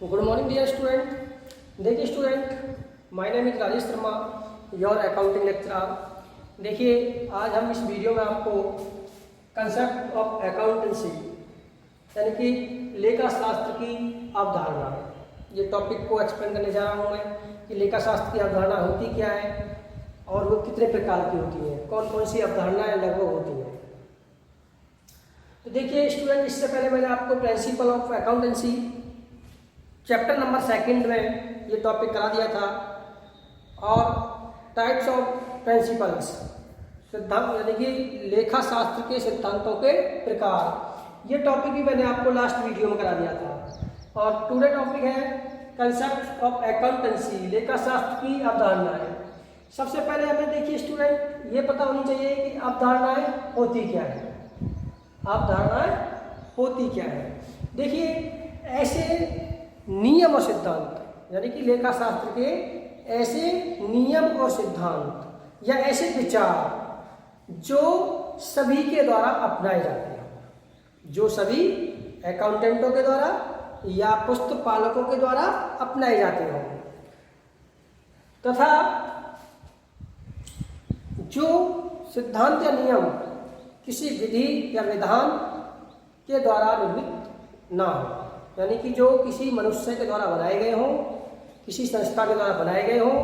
Good morning dear student. देखिए student, my name is Rajesh Sharma, your accounting lecturer. देखिए आज हम इस वीडियो में आपको कंसेप्ट ऑफ अकाउंटेंसी यानी कि लेखा शास्त्र की अवधारणा, ये टॉपिक को एक्सप्लेन करने जा रहा हूँ मैं कि लेखा शास्त्र की अवधारणा होती क्या है और वो कितने प्रकार की होती है, कौन कौन सी अवधारणाएं लगभग होती हैं। तो देखिए स्टूडेंट, इससे पहले मैंने आपको principle of accountancy chapter number 2 में ये टॉपिक करा दिया था, और टाइप्स ऑफ प्रिंसिपल्स, सिद्धांत यानी कि लेखा शास्त्र के सिद्धांतों के प्रकार, ये टॉपिक भी मैंने आपको लास्ट वीडियो में करा दिया था। और टुडे टॉपिक है कंसेप्ट ऑफ अकाउंटेंसी, लेखा शास्त्र की अवधारणाएं। सबसे पहले हमें देखिए स्टूडेंट ये पता होनी चाहिए कि अवधारणाएं होती क्या है। अवधारणाएं होती क्या है, देखिए ऐसे नियम और सिद्धांत यानी कि लेखा शास्त्र के ऐसे नियम और सिद्धांत या ऐसे विचार जो सभी के द्वारा अपनाए जाते हैं, जो सभी अकाउंटेंटों के द्वारा या पुस्तक पालकों के द्वारा अपनाए जाते हैं, तथा जो सिद्धांत या नियम किसी विधि या विधान के द्वारा निर्मित ना हो, यानी कि जो किसी मनुष्य के द्वारा बनाए गए हों, किसी संस्था के द्वारा बनाए गए हों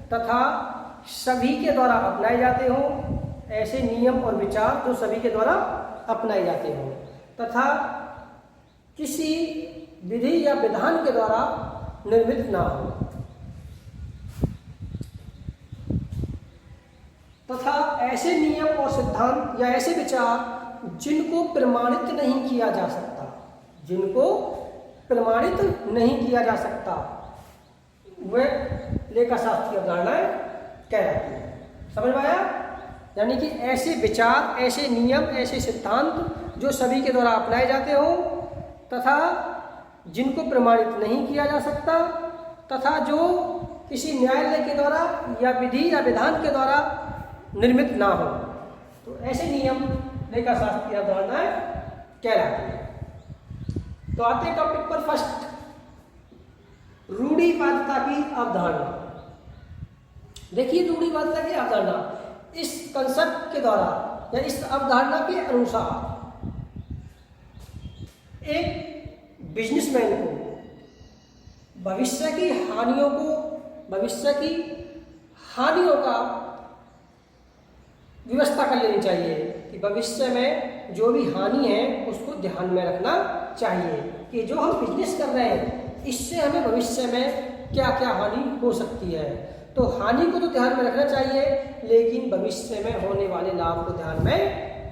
तथा सभी के द्वारा अपनाए जाते हों, ऐसे नियम और विचार जो सभी के द्वारा अपनाए जाते हों तथा किसी विधि या विधान के द्वारा निर्मित ना हो, तथा ऐसे नियम और सिद्धांत या ऐसे विचार जिनको प्रमाणित नहीं किया जा सकता, जिनको प्रमाणित नहीं किया जा सकता, वे लेखा शास्त्र की अवधारणाएं कहलाती हैं। समझ में आया? यानी कि ऐसे विचार, ऐसे नियम, ऐसे सिद्धांत जो सभी के द्वारा अपनाए जाते हो तथा जिनको प्रमाणित नहीं किया जा सकता, तथा जो किसी न्यायालय के द्वारा या विधि या विधान के द्वारा निर्मित ना हो, तो ऐसे नियम लेखा शास्त्र की अवधारणाएं कहलाती हैं। तो आते हैं टॉपिक पर फर्स्ट, रूढ़िवादिता की अवधारणा। देखिए रूढ़िवादिता की अवधारणा, इस कंसेप्ट के द्वारा या इस अवधारणा के अनुसार एक बिजनेसमैन को भविष्य की हानियों का व्यवस्था कर लेनी चाहिए कि भविष्य में जो भी हानि है उसको ध्यान में रखना चाहिए कि जो हम बिजनेस कर रहे हैं इससे हमें भविष्य में क्या क्या हानि हो सकती है। तो हानि को तो ध्यान में रखना चाहिए, लेकिन भविष्य में होने वाले लाभ को ध्यान में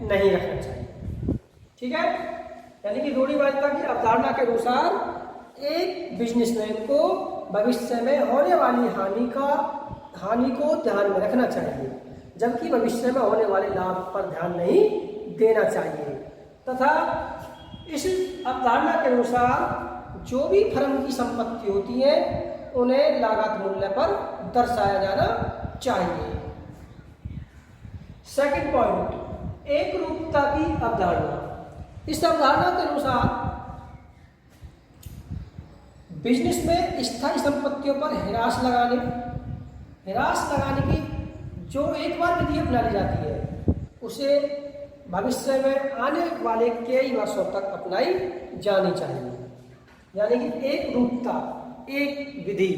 नहीं रखना चाहिए। ठीक है, यानी कि रूढ़िवादिता की अवधारणा के अनुसार एक बिजनेसमैन को भविष्य में होने वाली हानि को ध्यान में रखना चाहिए, जबकि भविष्य में होने वाले लाभ पर ध्यान नहीं देना चाहिए। तथा इस अवधारणा के अनुसार जो भी फर्म की संपत्ति होती है उन्हें लागत मूल्य पर दर्शाया जाना चाहिए। सेकंड पॉइंट, एक रूपता की अवधारणा। इस अवधारणा के अनुसार बिजनेस में स्थायी संपत्तियों पर हिरास लगाने की जो एक बार विधि अपना ली जाती है उसे भविष्य में आने वाले कई वर्षों तक अपनाई जानी चाहिए। यानी कि एक रूपता, एक विधि,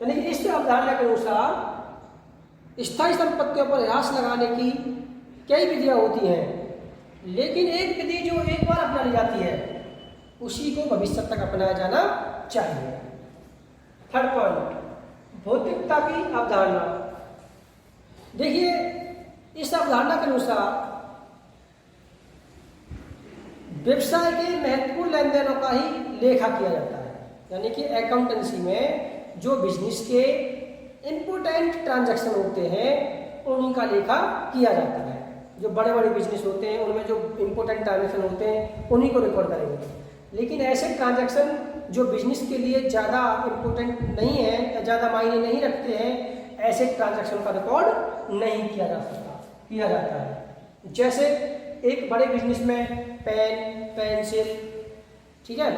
यानी कि इस अवधारणा के अनुसार स्थायी संपत्तियों पर ह्रास लगाने की कई विधियां होती हैं, लेकिन एक विधि जो एक बार अपना ली जाती है उसी को भविष्य तक अपनाया जाना चाहिए। थर्ड पॉइंट, भौतिकता की अवधारणा। देखिए इस अवधारणा के अनुसार व्यवसाय के महत्वपूर्ण लेन देनों का ही लेखा किया जाता है, यानी कि अकाउंटेंसी में जो बिजनेस के इम्पोर्टेंट ट्रांजैक्शन होते हैं उन्हीं का लेखा किया जाता है। जो बड़े बड़े बिजनेस होते हैं उनमें जो इम्पोर्टेंट ट्रांजैक्शन होते हैं उन्हीं को रिकॉर्ड करेंगे, लेकिन ऐसे ट्रांजैक्शन जो बिजनेस के लिए ज़्यादा इम्पोर्टेंट नहीं है या ज़्यादा मायने नहीं रखते हैं, ऐसे ट्रांजैक्शन का रिकॉर्ड नहीं किया जाता है। जैसे एक बड़े बिजनेस में पेन, पेंसिल, ठीक है,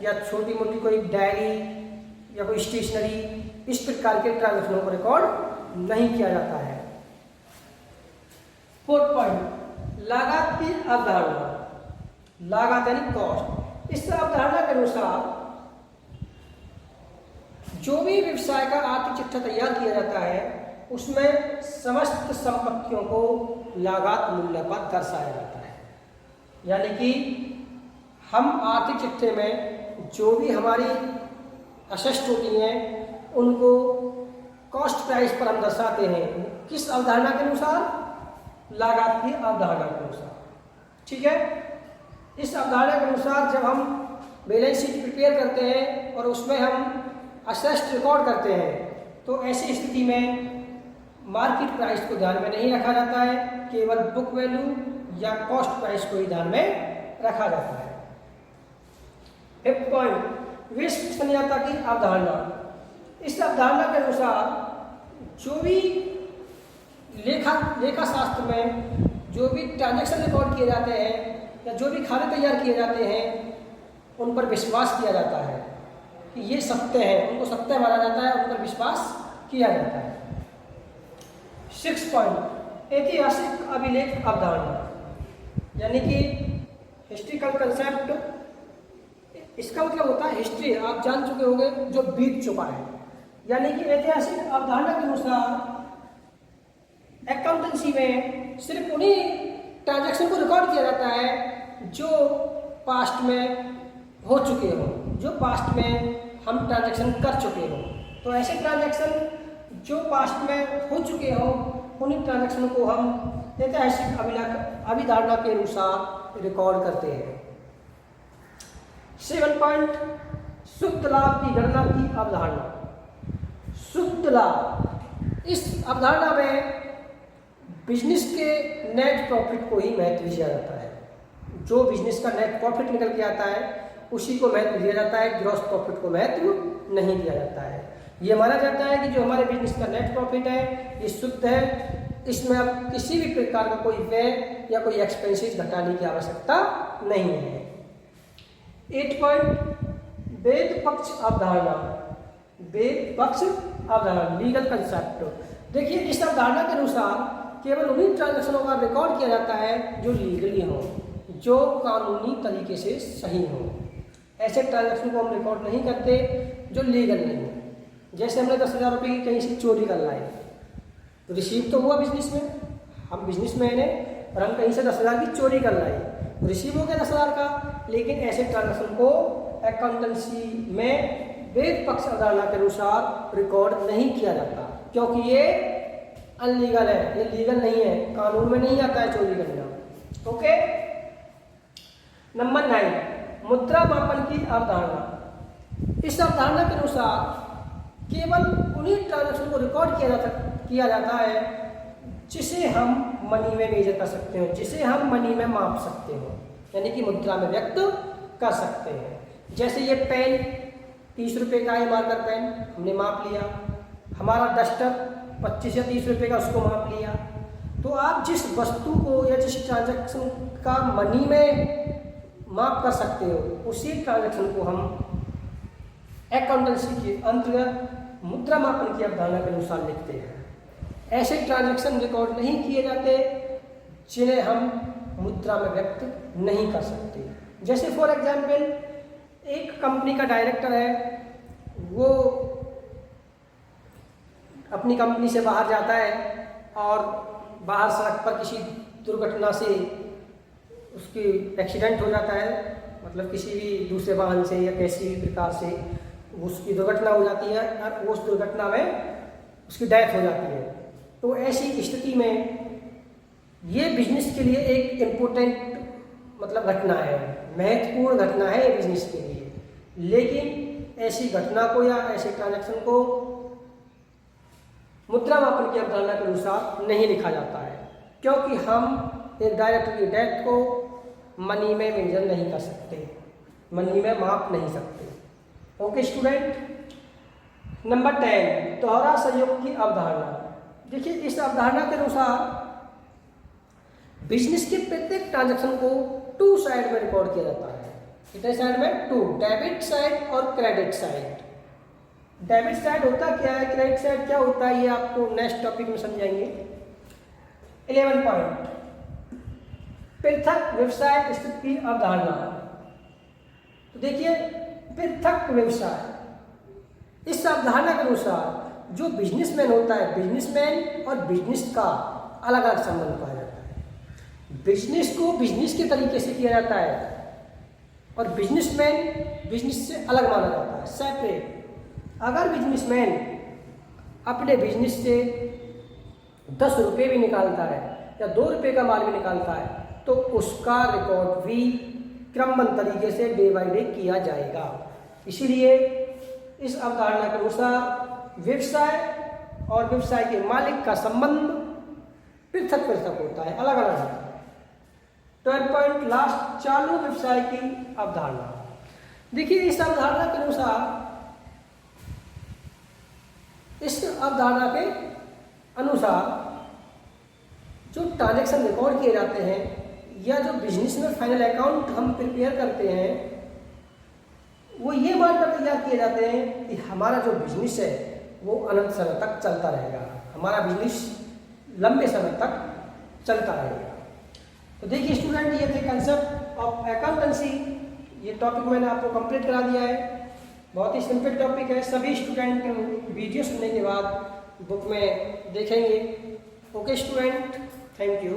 या छोटी मोटी कोई डायरी या कोई स्टेशनरी, इस प्रकार के ट्रांजैक्शनों को रिकॉर्ड नहीं किया जाता है। 4th पॉइंट, लागत की अवधारणा। लागत यानी कॉस्ट। इस अवधारणा के अनुसार जो भी व्यवसाय का आर्थिक चिट्ठा तैयार किया जाता है उसमें समस्त संपत्तियों को लागत मूल्य पर दर्शाया जाता है। यानी कि हम आर्थिक चिट्ठे में जो भी हमारी असेस्ट होती हैं उनको कॉस्ट प्राइस पर हम दर्शाते हैं। किस अवधारणा के अनुसार? लागत की अवधारणा के अनुसार। ठीक है, इस अवधारणा के अनुसार जब हम बैलेंस शीट प्रिपेयर करते हैं और उसमें हम असेस्ट रिकॉर्ड करते हैं तो ऐसी स्थिति में मार्केट प्राइस को ध्यान में नहीं रखा जाता है, केवल बुक वैल्यू या कॉस्ट प्राइस को ही ध्यान में रखा जाता है। 5th पॉइंट, विश्वसनीयता की अवधारणा। इस अवधारणा के अनुसार जो भी लेखा शास्त्र में जो भी ट्रांजैक्शन रिकॉर्ड किए जाते हैं या जो भी खाते तैयार किए जाते हैं उन पर विश्वास किया जाता है कि ये सत्य है, उनको सत्य माना जाता है, उन पर विश्वास किया जाता है। 6th पॉइंट, ऐतिहासिक अभिलेख अवधारणा। यानी कि हिस्ट्रिकल कंसेप्ट। इसका मतलब होता है हिस्ट्री, आप जान चुके होंगे, जो बीत चुका है। यानी कि ऐतिहासिक अवधारणा के अनुसार अकाउंटेंसी में सिर्फ उन्हीं ट्रांजैक्शन को रिकॉर्ड किया जाता है जो पास्ट में हो चुके हो, जो पास्ट में हम ट्रांजैक्शन कर चुके हो। तो ऐसे ट्रांजैक्शन जो पास्ट में हो चुके हो उन्हीं ट्रांजैक्शन को हम ऐतिहासिक अभिधारणा के अनुसार रिकॉर्ड करते हैं। 7 पॉइंट, शुद्ध लाभ की गणना की अवधारणा। शुद्ध लाभ, इस अवधारणा में बिजनेस के नेट प्रॉफिट को ही महत्व दिया जाता है। जो बिजनेस का नेट प्रॉफिट निकल के आता है उसी को महत्व दिया जाता है, ग्रॉस प्रॉफिट को महत्व नहीं दिया जाता है। ये माना जाता है कि जो हमारे बिजनेस का नेट प्रॉफिट है ये शुद्ध है, इसमें अब किसी भी प्रकार का कोई व्यय या कोई एक्सपेंसेस घटाने की आवश्यकता नहीं है। 8 पॉइंट, वेद पक्ष अवधारणा। वेद पक्ष अवधारणा, लीगल कंसेप्ट। देखिए, इस अवधारणा के अनुसार केवल उन्हीं ट्रांजैक्शनों का रिकॉर्ड किया जाता है जो लीगली हो, जो कानूनी तरीके से सही हो। ऐसे ट्रांजैक्शन को हम रिकॉर्ड नहीं करते जो लीगल नहीं हो। जैसे हमने 10,000 रुपये की कहीं से चोरी कर लाए तो रिसीव तो हुआ बिजनेस में, हम बिजनेसमैन हैं और हम कहीं से 10,000 की चोरी कर लाए तो रिसीव हो गया 10,000 का। लेकिन ऐसे ट्रांजैक्शन को अकाउंटेंसी में वेद पक्ष अवधारणा के अनुसार रिकॉर्ड नहीं किया जाता, क्योंकि ये अनलीगल है, ये लीगल नहीं है, कानून में नहीं आता है चोरी करना। ओके। नंबर 9, मुद्रा मापन की अवधारणा। इस अवधारणा के अनुसार केवल उन्हीं ट्रांजैक्शन को रिकॉर्ड किया जाता है जिसे हम मनी में मेजर कर सकते हो, जिसे हम मनी में माप सकते हो, यानी कि मुद्रा में व्यक्त कर सकते हैं। जैसे ये पेन 30 रुपये का है, मार्कर पेन हमने माप लिया। हमारा डस्टर 25 या 30 रुपये का, उसको माप लिया। तो आप जिस वस्तु को या जिस ट्रांजैक्शन का मनी में माप कर सकते हो उसी ट्रांजैक्शन को हम अकाउंटेंसी के अंतर्गत मुद्रा मापन की अवधारणा के अनुसार लिखते हैं। ऐसे ट्रांजैक्शन रिकॉर्ड नहीं किए जाते जिन्हें हम मुद्रा में व्यक्त नहीं कर सकते। जैसे फॉर एग्जाम्पल, एक कंपनी का डायरेक्टर है, वो अपनी कंपनी से बाहर जाता है और बाहर सड़क पर किसी दुर्घटना से उसकी एक्सीडेंट हो जाता है, मतलब किसी भी दूसरे वाहन से या किसी भी प्रकार से उसकी दुर्घटना हो जाती है और उस दुर्घटना में उसकी डेथ हो जाती है। तो ऐसी स्थिति में ये बिजनेस के लिए एक इम्पोर्टेंट मतलब घटना है, महत्वपूर्ण घटना है ये बिजनेस के लिए। लेकिन ऐसी घटना को या ऐसे ट्रांजैक्शन को मुद्रा मापन की अवधारणा के अनुसार नहीं लिखा जाता है, क्योंकि हम एक डायरेक्टर की डेथ को मनी में मेजर नहीं कर सकते, मनी में माप नहीं सकते। Okay student. नंबर 10, दोहरा सहयोग की अवधारणा। देखिए, इस अवधारणा के अनुसार बिजनेस के प्रत्येक ट्रांजैक्शन को 2 साइड में रिकॉर्ड किया जाता है। कितने साइड में? 2, डेबिट साइड और क्रेडिट साइड। डेबिट साइड होता क्या है, क्रेडिट साइड क्या होता है, ये आपको नेक्स्ट टॉपिक में समझाएंगे। 11 पॉइंट, पृथक व्यवसाय स्थिति की अवधारणा। तो देखिए पृथक व्यवसाय, इस अवधारणा के अनुसार जो बिजनेसमैन होता है, बिजनेसमैन और बिजनेस का अलग अलग संबंध पाया जाता है। बिजनेस को बिजनेस के तरीके से किया जाता है और बिजनेसमैन बिजनेस से अलग माना जाता है, सेपरेट। अगर बिजनेसमैन अपने बिजनेस से 10 रुपये भी निकालता है या 2 रुपये का माल भी निकालता है तो उसका रिकॉर्ड भी क्रमबद्ध तरीके से डे बाय डे किया जाएगा। इसीलिए इस अवधारणा के अनुसार व्यवसाय और व्यवसाय के मालिक का संबंध पृथक पृथक होता है, अलग अलग होता है। 12 पॉइंट लास्ट, चालू व्यवसाय की अवधारणा। देखिए इस अवधारणा के अनुसार, इस अवधारणा के अनुसार जो ट्रांजैक्शन रिकॉर्ड किए जाते हैं या जो बिजनेस में फाइनल अकाउंट हम प्रिपेयर करते हैं, वो ये मानकर तैयार किए जाते हैं कि हमारा जो बिजनेस है वो अनंत समय तक चलता रहेगा, हमारा बिजनेस लंबे समय तक चलता रहेगा। तो देखिए स्टूडेंट, ये थे कंसेप्ट ऑफ अकाउंटेंसी। ये टॉपिक मैंने आपको कंप्लीट करा दिया है, बहुत ही सिंपल टॉपिक है। सभी स्टूडेंट वीडियो सुनने के बाद बुक में देखेंगे। Okay student, thank you.